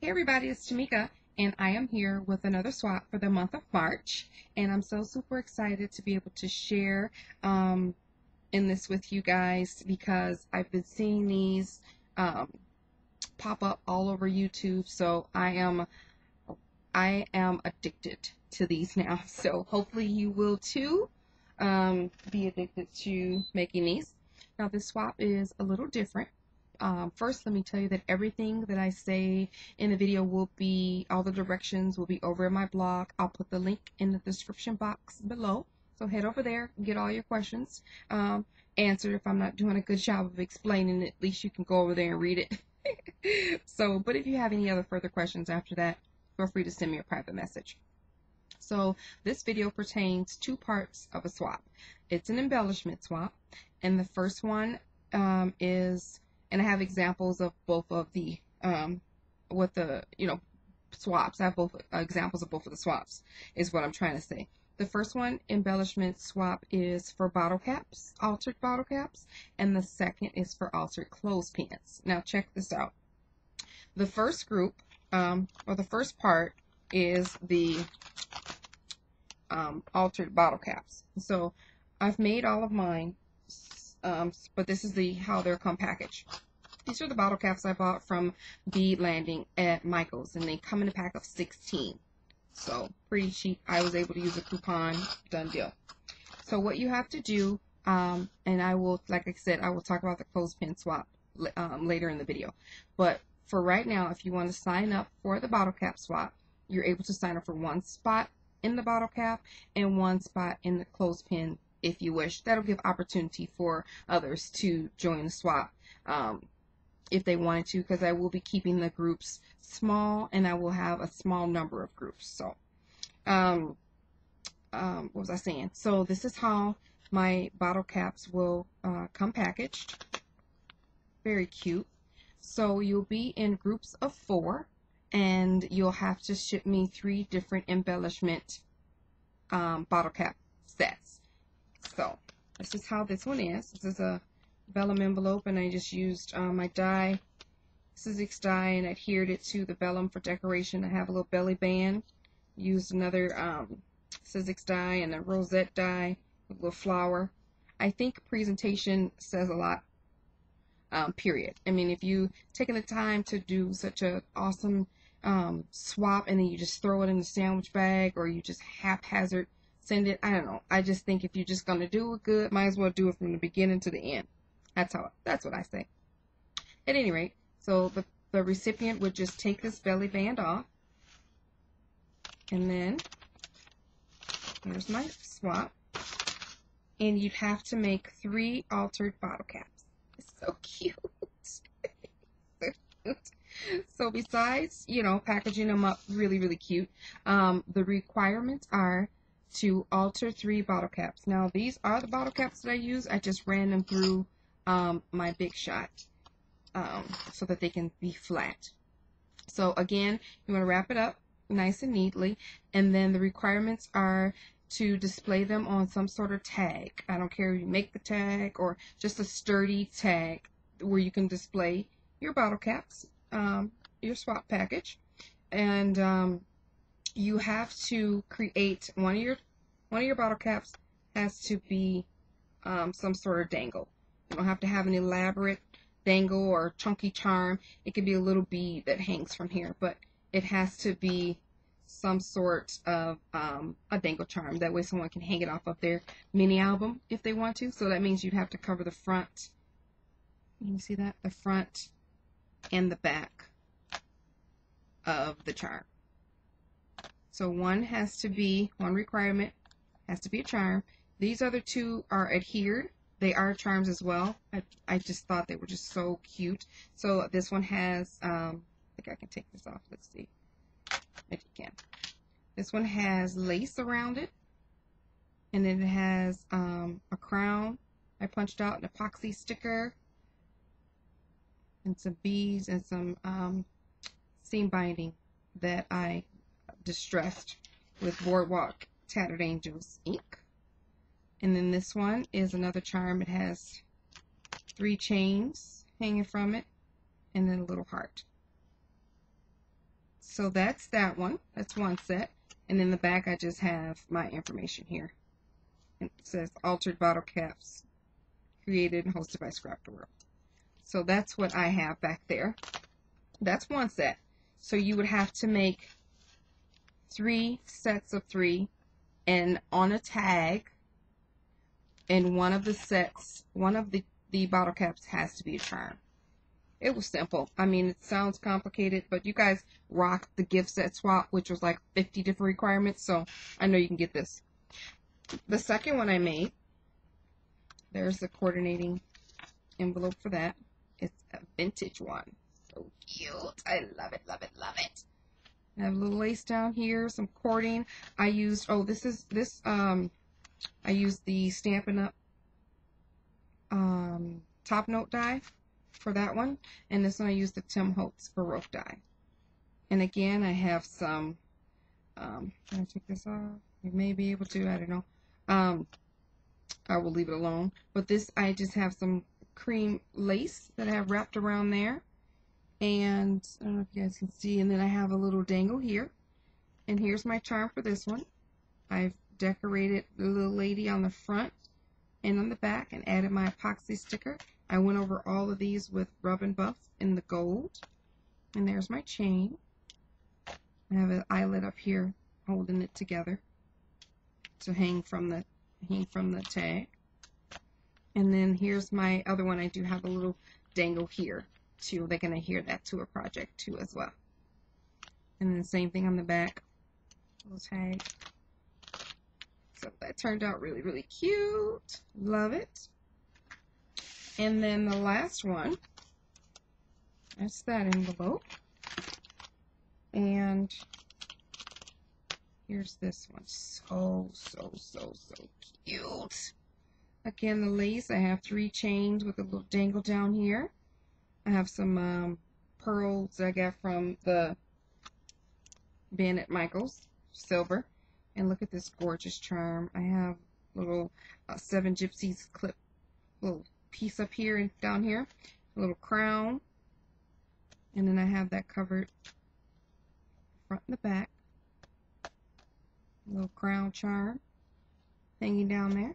Hey everybody, it's Tamika, and I am here with another swap for the month of March. And I'm so super excited to be able to share in this with you guys because I've been seeing these um, pop up all over YouTube. So I am addicted to these now. So hopefully you will too be addicted to making these. Now this swap is a little different. First, let me tell you that everything that I say in the video will be, all the directions will be over in my blog. I'll put the link in the description box below. So head over there and get all your questions answered. If I'm not doing a good job of explaining it, at least you can go over there and read it. But if you have any other further questions after that, feel free to send me a private message. So this video pertains two parts of a swap. It's an embellishment swap, and the first one is, and I have examples of both of the swaps. I have both examples of both of the swaps is what I'm trying to say. The first one, embellishment swap, is for bottle caps, altered bottle caps, and the second is for altered clothespins. Now check this out. The first group, or the first part, is the altered bottle caps. So I've made all of mine, but this is how they're come packaged. These are the bottle caps I bought from Bead Landing at Michael's, and they come in a pack of 16. So pretty cheap. I was able to use a coupon. Done deal. So what you have to do, and I will, like I said, I will talk about the clothespin swap later in the video. But for right now, if you want to sign up for the bottle cap swap, you're able to sign up for one spot in the bottle cap and one spot in the clothespin if you wish. That'll give opportunity for others to join the swap if they wanted to, because I will be keeping the groups small and I will have a small number of groups. So what was I saying? So this is how my bottle caps will come packaged. Very cute. So you'll be in groups of 4, and you'll have to ship me 3 different embellishment bottle cap sets. So this is how this one is. This is a vellum envelope, and I just used my die, Sizzix die, and adhered it to the vellum for decoration. I have a little belly band. Used another Sizzix die and a rosette die with a little flower. I think presentation says a lot. Period. I mean, if you taking the time to do such an awesome swap and then you just throw it in the sandwich bag, or you just haphazard send it, I don't know. I just think if you're just gonna do it good, might as well do it from the beginning to the end. That's what I say. At any rate, so the recipient would just take this belly band off, and then here's my swap, and you'd have to make 3 altered bottle caps. It's so cute. So cute. So besides, you know, packaging them up really, really cute, the requirements are to alter 3 bottle caps. Now, these are the bottle caps that I use. I just ran them through my Big Shot so that they can be flat. So again, you want to wrap it up nice and neatly, and then the requirements are to display them on some sort of tag. I don't care if you make the tag or just a sturdy tag where you can display your bottle caps, your swap package, and you have to create one of your bottle caps has to be some sort of dangle. You don't have to have an elaborate dangle or chunky charm. It could be a little bead that hangs from here, but it has to be some sort of a dangle charm. That way someone can hang it off of their mini album if they want to. So that means you'd have to cover the front. You can see that? The front and the back of the charm. So one requirement has to be a charm. These other 2 are adhered. They are charms as well. I just thought they were just so cute. So this one has, I think I can take this off. Let's see if you can. This one has lace around it, and then it has a crown. I punched out an epoxy sticker and some beads and some seam binding that I distressed with Boardwalk Tattered Angels ink. And then this one is another charm. It has 3 chains hanging from it, and then a little heart. So that's that one. That's one set. And in the back, I just have my information here. It says Altered Bottle Caps, created and hosted by SCRAPDAWORLD. So that's what I have back there. That's one set. So you would have to make 3 sets of 3, and on a tag, and one of the sets, one of the bottle caps has to be a charm. It was simple. I mean, it sounds complicated, but you guys rocked the gift set swap, which was like 50 different requirements, so I know you can get this. The second one I made, there's the coordinating envelope for that. It's a vintage one. So cute. I love it, love it, love it. I have a little lace down here, some cording. I used, I used the Stampin' Up! Top note die for that one, and this one I used the Tim Holtz Baroque die. And again, I have some, can I take this off? You may be able to, I don't know. I will leave it alone. But this, I just have some cream lace that I have wrapped around there. And I don't know if you guys can see, and then I have a little dangle here. And here's my charm for this one. I've decorated the little lady on the front and on the back and added my epoxy sticker. I went over all of these with Rub and Buff in the gold. And there's my chain. I have an eyelet up here holding it together to hang from the tag. And then here's my other one. I do have a little dangle here too. They're gonna hear that to a project too as well. And then same thing on the back. Little tag. So that turned out really, really cute. Love it. And then the last one, that's that envelope. And here's this one. So cute. Again, the lace, I have 3 chains with a little dangle down here. I have some pearls I got from the Bennett Michaels, silver. And look at this gorgeous charm. I have little 7 Gypsies clip, little piece up here and down here, a little crown, and then I have that covered front and the back, a little crown charm hanging down there.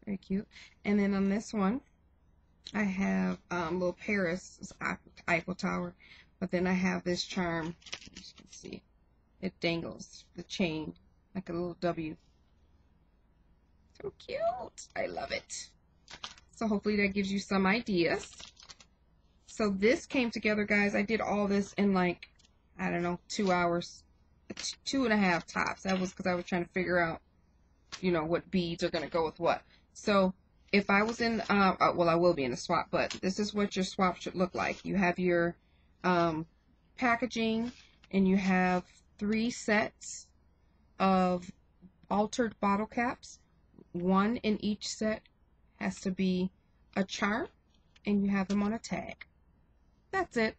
Very cute. And then on this one, I have little Paris Eiffel Tower, but then I have this charm. As you can see, it dangles the chain like a little W. So cute. I love it. So hopefully that gives you some ideas. So this came together, guys. I did all this in like, I don't know, 2 hours, 2.5 tops. That was because I was trying to figure out, you know, what beads are going to go with what. So if I was in, well, I will be in a swap, but this is what your swap should look like. You have your packaging, and you have 3 sets of altered bottle caps. 1 in each set has to be a charm, and you have them on a tag. That's it.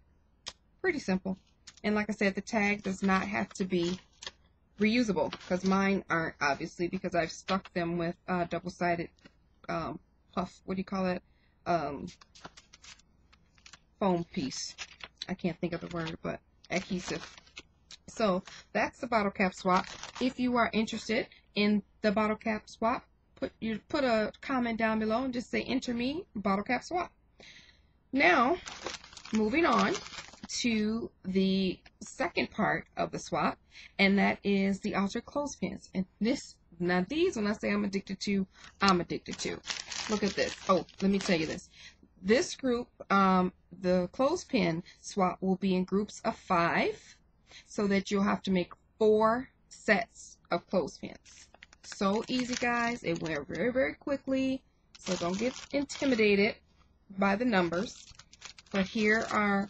Pretty simple. And like I said, the tag does not have to be reusable, because mine aren't, obviously, because I've stuck them with double-sided puff, what do you call it? Foam piece. I can't think of the word, but adhesive. So that's the bottle cap swap. If you are interested in the bottle cap swap, put a comment down below and just say enter me bottle cap swap. Now, moving on to the second part of the swap, and that is the altered clothespins. And now these, when I say I'm addicted to, I'm addicted to. Look at this. Oh, let me tell you this. This group, the clothespin swap will be in groups of 5, so that you'll have to make 4 sets of clothespins. So easy, guys. It went very, very quickly, so don't get intimidated by the numbers. But here are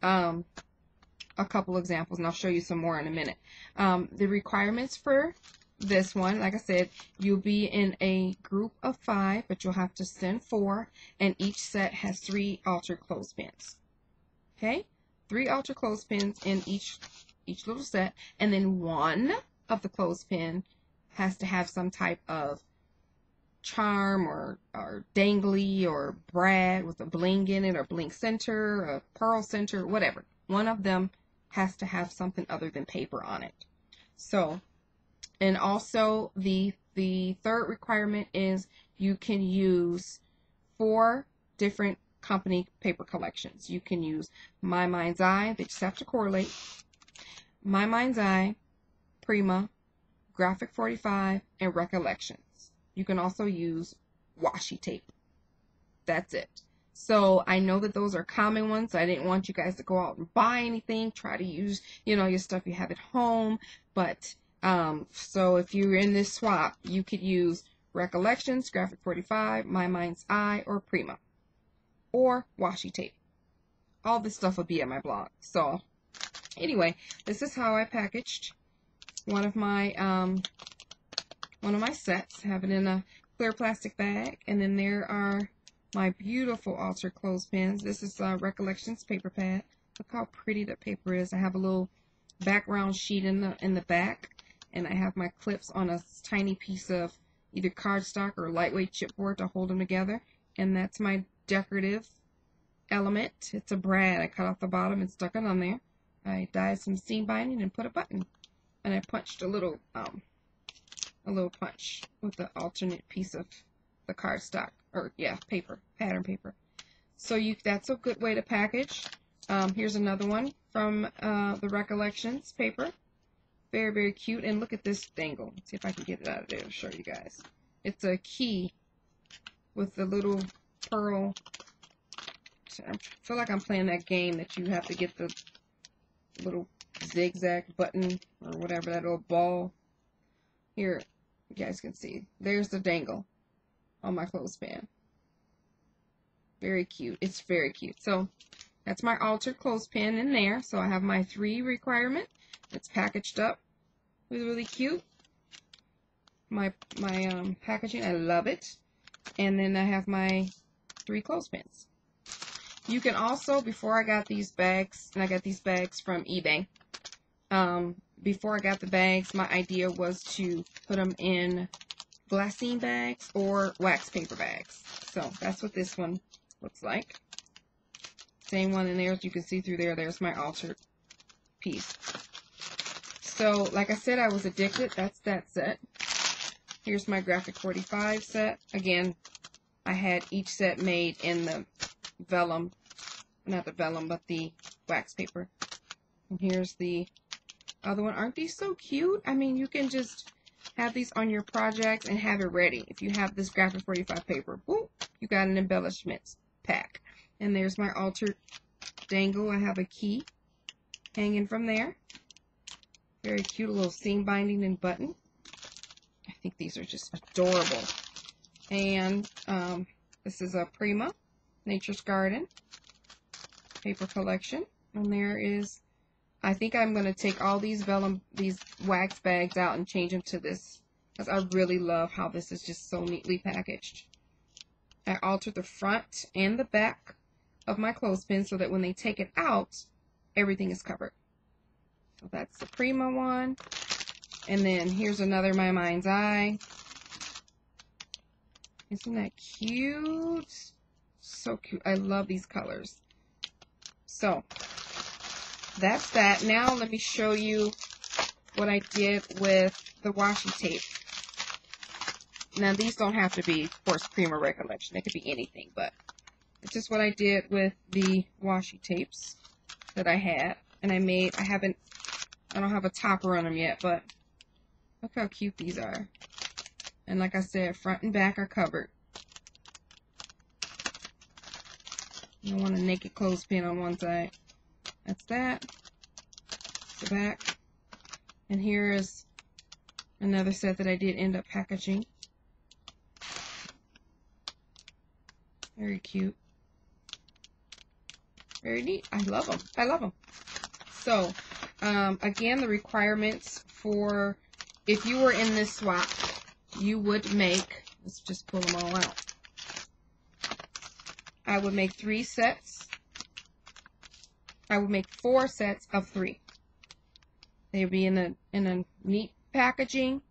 a couple examples, and I'll show you some more in a minute. The requirements for this one, like I said, you'll be in a group of 5, but you'll have to send 4, and each set has 3 altered clothespins. Okay, 3 altered clothespins in each little set, and then 1 of the clothespin has to have some type of charm or dangly or brad with a bling in it, or bling center, or a pearl center, whatever. one of them has to have something other than paper on it. So, and also the third requirement is you can use 4 different company paper collections. You can use My Mind's Eye, they just have to correlate. My Mind's Eye, Prima, Graphic 45, and Recollections. You can also use washi tape. That's it. So I know that those are common ones. I didn't want you guys to go out and buy anything. Try to use, your stuff you have at home. But so if you're in this swap, you could use Recollections, Graphic 45, My Mind's Eye, or Prima, or washi tape. All this stuff will be at my blog. So anyway, this is how I packaged one of my sets. I have it in a clear plastic bag, and then there are my beautiful altered clothespins. This is Recollections paper pad. Look how pretty the paper is. I have a little background sheet in the back, and I have my clips on a tiny piece of either cardstock or lightweight chipboard to hold them together. And that's my decorative element. It's a brad. I cut off the bottom and stuck it on there. I dyed some seam binding and put a button, and I punched a little punch with the alternate piece of the cardstock, or paper, pattern paper. So that's a good way to package. Here's another one from the Recollections paper. Very, very cute. And look at this dangle. Let's see if I can get it out of there to show you guys. It's a key with the little pearl. I feel like I'm playing that game that you have to get the little zigzag button or whatever, that little ball. Here, you guys can see. There's the dangle on my clothespin. Very cute. It's very cute. So that's my altered clothespin in there. So I have my 3 requirement. It's packaged up. Really cute. My packaging, I love it. And then I have my 3 clothespins. You can also, before I got these bags, and I got these bags from eBay, before I got the bags, my idea was to put them in glassine bags or wax paper bags. So that's what this one looks like. Same one in there, as you can see through there. There's my altered piece. So, like I said, I was addicted. That's that set. Here's my Graphic 45 set. Again, I had each set made in the vellum, not the vellum, but the wax paper. And here's the other one. Aren't these so cute? I mean, you can just have these on your projects and have it ready. If you have this Graphic 45 paper, boop, you got an embellishments pack. And there's my altered dangle. I have a key hanging from there. Very cute, a little seam binding and button. I think these are just adorable. And this is a Prima Nature's Garden paper collection. And there is, I think I'm going to take all these wax bags out and change them to this, because I really love how this is just so neatly packaged. I altered the front and the back of my clothespin so that when they take it out, everything is covered. So that's the Prima one. And then here's another My Mind's Eye. Isn't that cute? So cute. I love these colors. So that's that. Now let me show you what I did with the washi tape. Now these don't have to be, of course, Prima Recollection. They could be anything, but it's just what I did with the washi tapes that I had. And I don't have a topper on them yet, but look how cute these are. And like I said, front and back are covered. You don't want a naked clothespin on one side. That's that. The back. And here is another set that I did end up packaging. Very cute. Very neat. I love them. I love them. So, again, the requirements for, if you were in this swap, you would make, let's just pull them all out. I would make 3 sets. I would make 4 sets of 3. They would be in a neat packaging,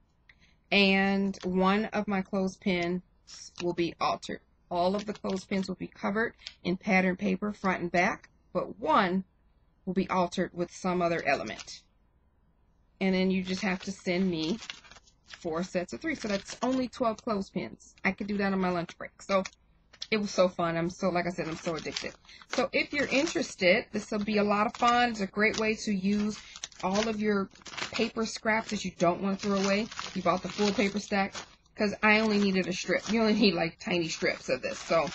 and one of my clothespins will be altered. All of the clothespins will be covered in pattern paper, front and back, but one will be altered with some other element. And then you just have to send me 4 sets of 3. So that's only 12 clothespins. I could do that on my lunch break. So it was so fun. Like I said, I'm so addicted. So if you're interested, this will be a lot of fun. It's a great way to use all of your paper scraps that you don't want to throw away. You bought the full paper stack, because I only needed a strip. You only need like tiny strips of this. So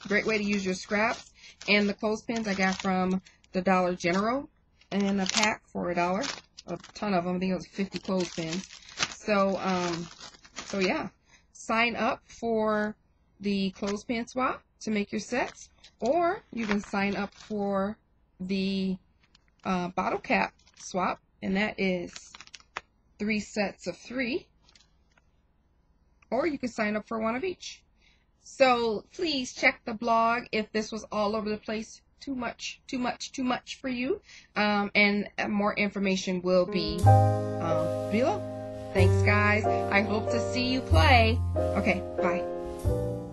great way to use your scraps. And the clothespins I got from the Dollar General in a pack for $1. A ton of them. I think it was 50 clothespins. So yeah, sign up for the clothespin swap to make your sets, or you can sign up for the bottle cap swap, and that is 3 sets of 3, or you can sign up for 1 of each. So please check the blog if this was all over the place. Too much for you. And more information will be below. Thanks, guys. I hope to see you play. Okay, bye.